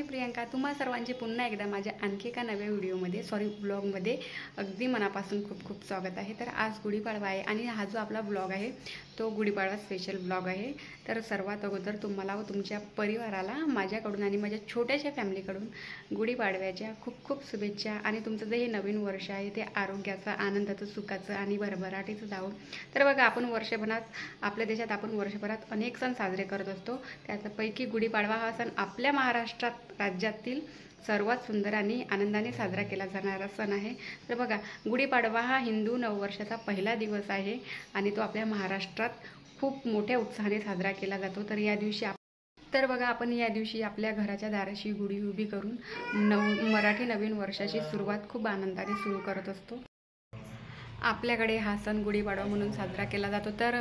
मी प्रियंका, तुम्हा सर्वांचे पुन्हा एकदा माझ्या आणखी एका नव्या व्हिडिओमध्ये ब्लॉगमध्ये अगदी मनापासून खूप खूप स्वागत आहे। तर आज गुढीपाडवा आहे आणि हा जो आपला ब्लॉग आहे तो गुढीपाडवा स्पेशल ब्लॉग आहे। तर सर्वात अगोदर तुम्हाला व तुमच्या परिवाराला माझ्याकडून आणि माझ्या छोट्याशा फॅमिलीकडून गुढीपाडव्याच्या खूप खूप शुभेच्छा। आणि तुमचं जे हे नवीन वर्ष आहे ते आरोग्याचं, आनंदाचं, सुखाचं आणि भरभराटीचं जावो। तर बघा, आपण वर्षभरात आपल्या देशात आपण वर्षभरात अनेक सण साजरे करत असतो। त्यापैकी गुढीपाडवा हा सण आपल्या महाराष्ट्रात राज्यातील सर्वात सुंदर आणि आनंदाने साजरा केला जाणारा सण आहे। तर बघा, गुढीपाडवा हा हिंदू नववर्षाचा पहिला दिवस आहे आणि तो आपल्या महाराष्ट्रात खूप मोठ्या उत्साहाने साजरा केला जातो। तर बघा, आपण या दिवशी आपल्या घराच्या दाराशी गुढी उभी करून मराठी नवीन वर्षाची सुरुवात खूप आनंदाने सुरू करत असतो। आपल्याकडे हा सण गुढीपाडवा म्हणून साजरा केला जातो। तर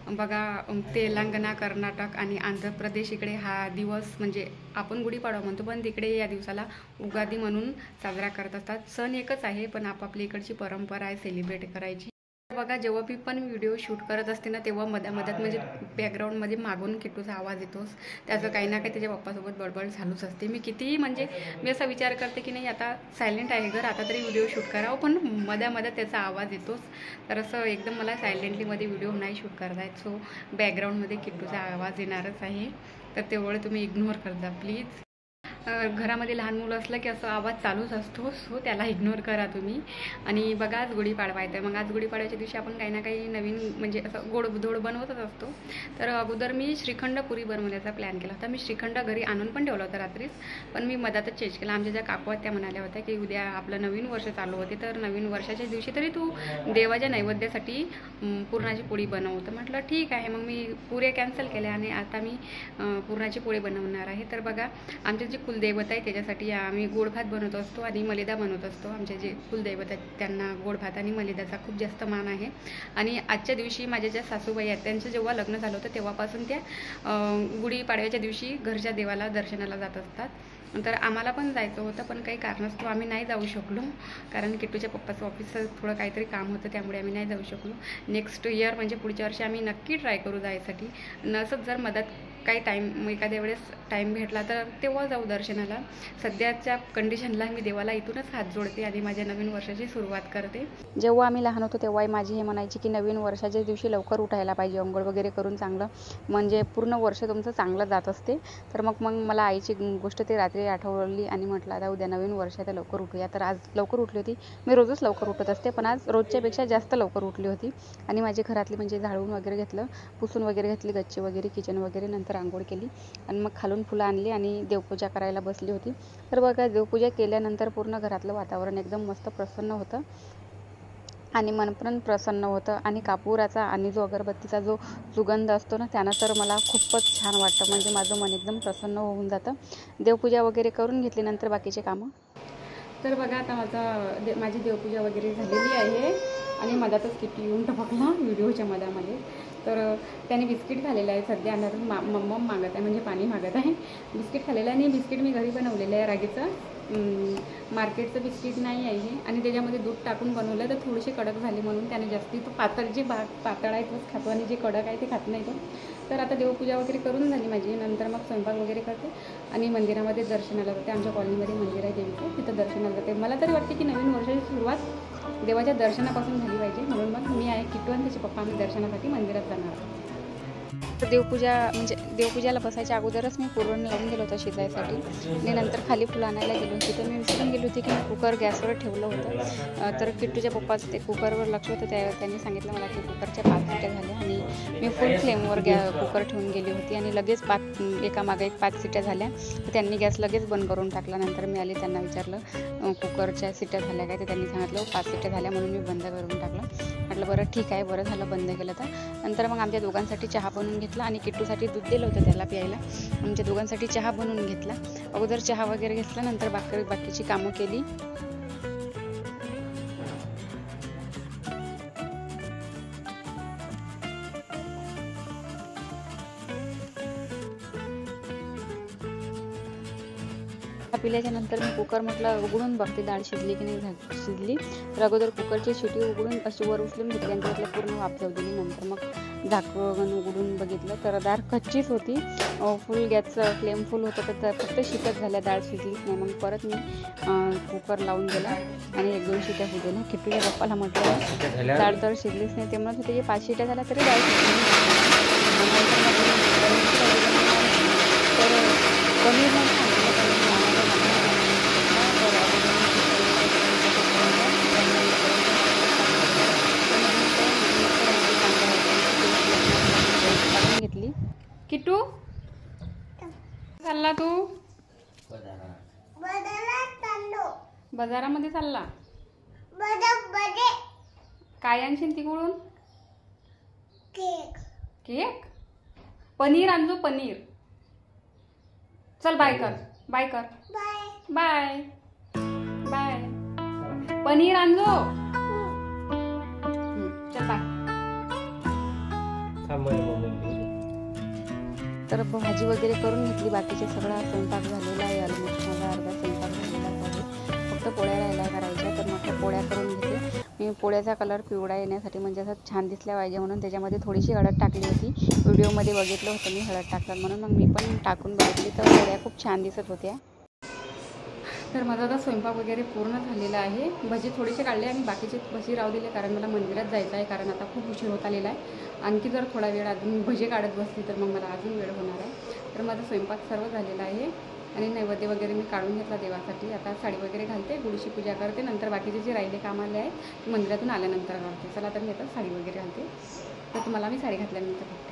बघा, तेलंगणा, कर्नाटक आणि आंध्र प्रदेश इकडे हा दिवस म्हणजे आपण गुढीपाडवा म्हणतो, पण तिकडे या दिवसाला उगादी म्हणून साजरा करत असतात। सण एकच आहे, पण आपापली इकडची परंपरा आहे सेलिब्रेट करायची। बघा, जेव्हा मी पण व्हिडिओ शूट करत असते ना, तेव्हा मध्यात म्हणजे बॅकग्राऊंडमध्ये मागून किट्टूचा आवाज येतोच। त्याचं काही ना काही त्याच्या पप्पासोबत बडबड चालूच असते। मी कितीही म्हणजे मी असा विचार करते की नाही, आता सायलेंट आहे घर, आता तरी व्हिडिओ शूट करावं, पण मध्यात त्याचा आवाज येतोच। तर असं एकदम मला सायलेंटलीमध्ये व्हिडिओ नाही शूट करता येत, सो बॅकग्राऊंडमध्ये किट्टूचा आवाज येणारच आहे। तर तेवढं तुम्ही इग्नोर करता प्लीज। घरामध्ये लहान मुलं असलं की असं आवाज चालूच असतो, सो त्याला इग्नोर करा तुम्ही। आणि बघा, आज गुढीपाडवा आहे, तर मग आज गुढीपाडव्याच्या दिवशी आपण काही ना काही नवीन म्हणजे असं गोडधोड बनवतच असतो। तर अगोदर मी श्रीखंड पुरी बनवण्याचा प्लॅन केला होता। मी श्रीखंड घरी आणून पण ठेवला होता रात्रीच, पण मी मधातच चेंज केला। आमच्या ज्या काकू त्या म्हणाल्या होत्या की उद्या आपलं नवीन वर्ष चालू होते, तर नवीन वर्षाच्या दिवशी तरी तू देवाच्या नैवेद्यासाठी पुरणाची पोळी बनव। तर म्हटलं ठीक आहे, मग मी पुऱ्या कॅन्सल केल्या आणि आता मी पुरणाची पोळी बनवणार आहे। तर बघा, आमचे जे कुलदैवत आहे त्याच्यासाठी आम्ही गोड भात बनवत असतो आणि मलिदा बनवत असतो। आमचे जे कुलदैवत आहेत त्यांना गोड भात आणि मलिदाचा खूप जास्त मान आहे। आणि आजच्या दिवशी माझ्या ज्या सासूबाई आहेत त्यांचं जेव्हा लग्न झालं होतं तेव्हापासून त्या गुढीपाडव्याच्या दिवशी घरच्या देवाला दर्शनाला जात असतात। तर आम्हाला पण जायचं होतं, पण काही कारणास्तव आम्ही नाही जाऊ शकलो, कारण किट्टूच्या पप्पाचं ऑफिसचं थोडं काहीतरी काम होतं, त्यामुळे आम्ही नाही जाऊ शकलो। नेक्स्ट इयर म्हणजे पुढच्या वर्षी आम्ही नक्की ट्राय करू जायसाठी। नसत जर मदत काही टाईम एखाद्या वेळेस टाईम भेटला तर तेव्हा जाऊ दर्शनाला। सध्याच्या कंडिशनला मी देवाला इथूनच हात जोडते आणि माझ्या नवीन वर्षाची सुरुवात करते। जेव्हा आम्ही लहान होतो तेव्हा माझी हे म्हणायची की नवीन वर्षाच्या दिवशी लवकर उठायला पाहिजे, अंघोळ वगैरे करून चांगलं, म्हणजे पूर्ण वर्ष तुमचं चांगलं जात असते। तर मग मला आईची गोष्ट ती रात्री आठवली आणि म्हटलं आता उद्या नवीन वर्ष आहे तर लवकर उठूया। तर आज लवकर उठली होती। मी रोजच लवकर उठत असते, पण आज रोजच्यापेक्षा जास्त लवकर उठली होती आणि माझी घरातली म्हणजे झाडून वगैरे घेतलं, पुसून वगैरे घेतली, गच्ची वगैरे, किचन वगैरे, नंतर आंघोळ केली आणि मग खालून फुलं आणली आणि देवपूजा करायला बसली होती। तर बघा, देवपूजा केल्यानंतर पूर्ण घरातलं वातावरण एकदम मस्त प्रसन्न होतं आणि मन पण प्रसन्न होतं। आणि कापूराचा आणि जो अगरबत्तीचा जो सुगंध असतो ना, त्यानं तर मला खूपच छान वाटतं, म्हणजे माझं मन एकदम प्रसन्न होऊन जातं। देवपूजा वगैरे करून घेतल्यानंतर बाकीचे कामं। तर बघा, आता माझी देवपूजा वगैरे झालेली आहे आणि मधातच किट्टू येऊन टपकला व्हिडिओच्या मधामध्ये। तर त्याने बिस्किट खाल्लेलं आहे सध्या, आणि मम्मा मागत आहे, म्हणजे पाणी मागत आहे। बिस्किट खाल्लेलं आहे आणि बिस्किट मी घरी बनवलेलं आहे रागीचं, मार्केटचं बिस्किट नाही आहे हे। आणि त्याच्यामध्ये दूध टाकून बनवलं तर थोडेसे कडक झाले, म्हणून त्याने जास्ती तो पातळ जे पातळ आहे तोच खातो आणि जे कडक आहे ते खात नाही तो। तर आता देवपूजा वगैरे करून झाली माझी, नंतर मग स्वयंपाक वगैरे करते आणि मंदिरामध्ये दर्शनाला जाते। आमच्या कॉलनीमध्ये मंदिर आहे देवीचं, तिथं दर्शनाला जाते। मला तरी वाटते की नवीन वर्षाची सुरुवात देवाच्या दर्शनापासून झाली पाहिजे, म्हणून मग मी आहे, किट्टू आणि त्याचे पप्पा आम्ही दर्शनासाठी मंदिरात जाणार। तर देवपूजाला बसायच्या अगोदरच मी पुरण लावून गेलो होतं शिजायसाठी आणि नंतर खाली फुलं आणायला गेली होती। तर मी विसरून गेली होती की मी कुकर गॅसवर ठेवलं होतं। तर किट्टूच्या पप्पाचं ते कुकरवर लक्ष होतं, त्यांनी सांगितलं मला की कुकरच्या 5 शिट्ट्या झाल्या आणि मी फुल फ्लेमवर कुकर ठेवून गेली होती आणि लगेच एकामागे एक 5 शिट्ट्या झाल्या। तर त्यांनी गॅस लगेच बंद करून टाकला। नंतर मी आली, त्यांना विचारलं कुकरच्या शिट्ट्या झाल्या काय, तर त्यांनी सांगितलं 5 शिट्ट्या झाल्या, म्हणून मी बंद करून टाकलं। म्हटलं बरं ठीक आहे, बरं झालं बंद केलं तर। नंतर मग आमच्या दोघांसाठी चहा बनवून घेतला आणि किट्टूसाठी दूध दिलं होतं त्याला प्यायला। आमच्या दोघांसाठी चहा बनवून घेतला। अगोदर चहा वगैरे घेतला, नंतर बाकीची कामं केली। पिल्याच्या नंतर मी कुकर म्हटलं उघडून बघते डाळ शिजली की नाही शिजली. तर अगोदर कुकरची शिटी उघडून अशी वर उचलून घेतली आणि त्यातलं पूर्ण वाफ जाऊ दिली. नंतर मग झाकण उघडून बघितलं तर डाळ कच्चीच होती. फुल गॅसचं फ्लेम फुल होतं तर फक्त शिट्याच झाल्या, डाळ शिजलीच नाही. मग परत मी कुकर लावून दिला आणि 1-2 शिट्या होऊ दिल्या. किट्टूच्या पप्पाला म्हटलं डाळ तर शिजलीच नाही, ते म्हणत होते 5 शिट्या झाल्या तरी डाळ शिजली तर पनीर घेतली. किट्टू चालला तू? बाजारामध्ये चालला? काय आणशील तिकडून? केक? पनीर आणजो, पनीर. चल बाय कर, बाय कर, बाय बाय. पनीर आणजो. चल बाय. तर भाजी वगैरे करून घेतली. बाकीचे सगळा स्वयंपाक झालेला आहे. ऑलमोस्ट माझा अर्धा स्वयंपाक झालेला आहे. फक्त पोळ्या राहिल्या करायच्या. तर म्हटलं पोळ्या करून घेते. मी पोळ्याचा कलर पिवळा येण्यासाठी म्हणजे असं छान दिसल्या पाहिजे म्हणून त्याच्यामध्ये थोडीशी हळद टाकली होती. व्हिडिओमध्ये बघितलं होतं मी हळद टाकतात म्हणून, मग मी पण टाकून बघितली तर पोळ्या खूप छान दिसत होत्या. तर माझा आता स्वयंपाक वगैरे पूर्ण झालेला आहे. भजी थोडेसे काढले आणि बाकीचे भजी राहू दिले कारण मला मंदिरात जायचं आहे. कारण आता खूप उशीर होत आलेला आहे. आणखी जर थोडा वेळ अजून भजी काढत बसली तर मग मला अजून वेळ होणार आहे. तर माझा स्वयंपाक सर्व झालेला आहे आणि नैवेद्य वगैरे मी काढून घेतला देवासाठी. आता साडी वगैरे घालते, गुढीची पूजा करते. नंतर बाकीचे जे राहिले काम आले आहे ते मंदिरातून आल्यानंतर करते. चला तर मी आता साडी वगैरे घालते. तर तुम्हाला मी साडी घातल्यानंतर बघते.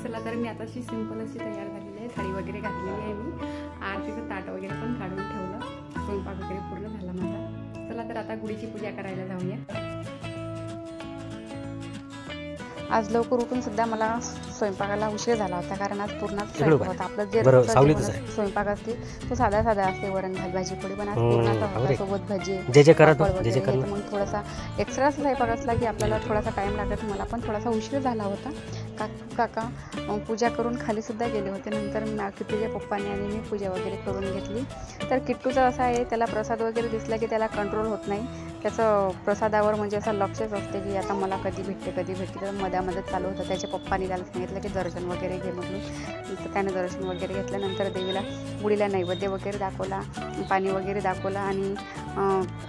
चला तर मी आता अशी सिंपल अशी तयार झालेली आहे. साडी वगैरे घातलेली आहे मी. आरतीचं ताट वगैरे पण काढून ठेवलं. स्वयंपाक वगैरे पूर्ण झाला माझा. चला तर आता गुढीची पूजा करायला जाऊया. आज लवकर उठून सुद्धा मला स्वयंपाकाला उशीर झाला होता कारण आज पूर्णच स्वयंपाक होता. आपलं जे स्वयंपाक असते तो साधा साधा असते, वरण भाजी पोळी, पण आज पूर्णाचा होता. सोबत भजी मग थोडासा एक्स्ट्रा स्वयंपाक असला की आपल्याला थोडासा टाइम लागत. मला पण थोडासा उशीर झाला होता. काका पूजा करून खाली सुद्धा गेले होते. नंतर किट्टूच्या पप्पाने आणि मी पूजा वगैरे करून घेतली. तर किट्टूचं असं आहे, त्याला प्रसाद वगैरे दिसला की त्याला कंट्रोल होत नाही. त्याचं प्रसादावर म्हणजे असं लक्षच असते की आता मला कधी भेटते. तर मध्यामध्ये चालू होतं. त्याच्या पप्पाने त्याला सांगितलं की दर्शन वगैरे घे म्हणून. तर त्याने दर्शन वगैरे घेतलं. नंतर देवीला गुढीला नैवेद्य वगैरे दाखवला, पाणी वगैरे दाखवला आणि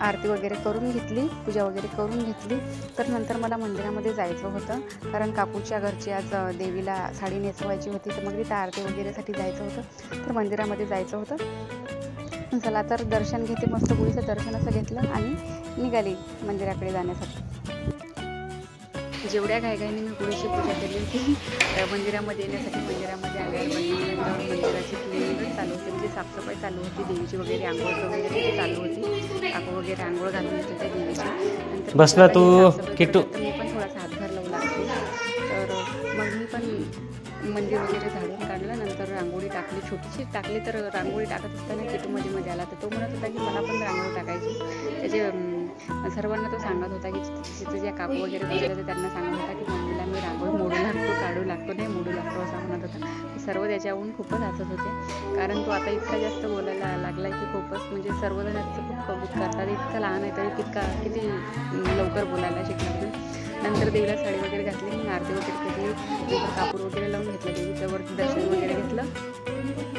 आरती वगैरे करून घेतली, पूजा वगैरे करून घेतली. तर नंतर मला मंदिरामध्ये जायचं होतं कारण काकूच्या घरची आज देवीला साडी नेसवायची होती. तर मग तिथं आरती वगैरेसाठी जायचं होतं. तर मंदिरामध्ये जायचं होतं. चला तर दर्शन घेते. मस्त गुढीचं दर्शन असं घेतलं आणि निघाली मंदिराकडे जाण्यासाठी. जेवढ्या घाईघाईने मी गुढीची पूजा केली होती मंदिरामध्ये येण्यासाठी मंदिरामध्ये आल्यावर मंदिराची क्लिनिंग चालू होती, म्हणजे साफसफाई चालू होती. देवीची वगैरे आंघोळ वगैरे चालू होती. काकू वगैरे आंघोळ घालून येत होते देवीची. नंतर बस ना तू किट्टू. मी पण थोडासा हातभार लावू लागते. तर मग मी पण मंदिर वगैरे झाडून काढलं. नंतर रांगोळी टाकली, छोटीशी टाकली. तर रांगोळी टाकत असताना किटू मध्ये आला. तर तो म्हणत होता की मला पण रांगोळी टाकायची. त्याचे सर्वांना तो सांगत होता की तिथं ज्या काकू वगैरे बसले होते त्यांना सांगत होता की मम्मीला मी रांगोळी मोडू लागतो, काढू लागतो, नाही मोडू लागतो असं म्हणत होता. सर्व त्याच्याहून खूपच हसत होते कारण तो आता इतका जास्त बोलायला लागला की खूपच म्हणजे सर्वजण त्याचं खूप कौतुक करतात. इतका लहान आहे तरी किती लवकर बोलायला शिकला. नंतर देवीला साडी वगैरे घातली, मग आरती वगैरे केली. नंतर कापूर वगैरे लावून घेतलं, देवीचं वरती दर्शन वगैरे घेतलं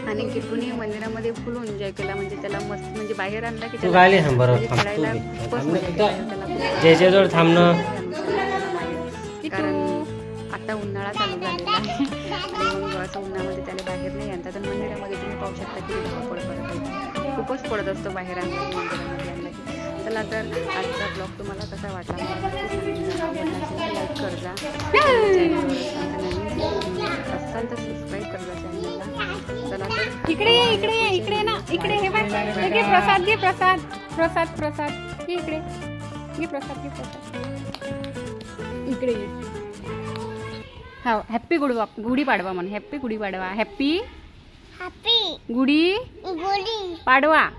आणि किट्टूने मंदिरामध्ये फुल एन्जॉय केला. म्हणजे त्याला मस्त म्हणजे बाहेर आणला की त्याला खूपच मजा त्याला थांबणं. कारण आता उन्हाळा चालू झालेला आहे आणि मग असं उन्हामध्ये त्याला बाहेर नाही आणतात. तर मंदिरामध्ये तुम्ही पाहू शकता की धावपळ करत आहे, खूपच पडत असतो बाहेर आणला की मंदिरामध्ये आणला की. चला तर आजचा ब्लॉग तुम्हाला कसा वाटला मला लाईक कर जा. चॅनलवर असाल तर सबस्क्राईब कर जा चॅनलला. चला तर इकडे ना इकडे हे बघ प्रसाद घे, प्रसाद हे इकडे घे, प्रसाद घे, प्रसाद इकडे ये. हा हॅप्पी गुढी पाडवा म्हण. हॅप्पी गुढी पाडवा. हॅप्पी गुढी पाडवा.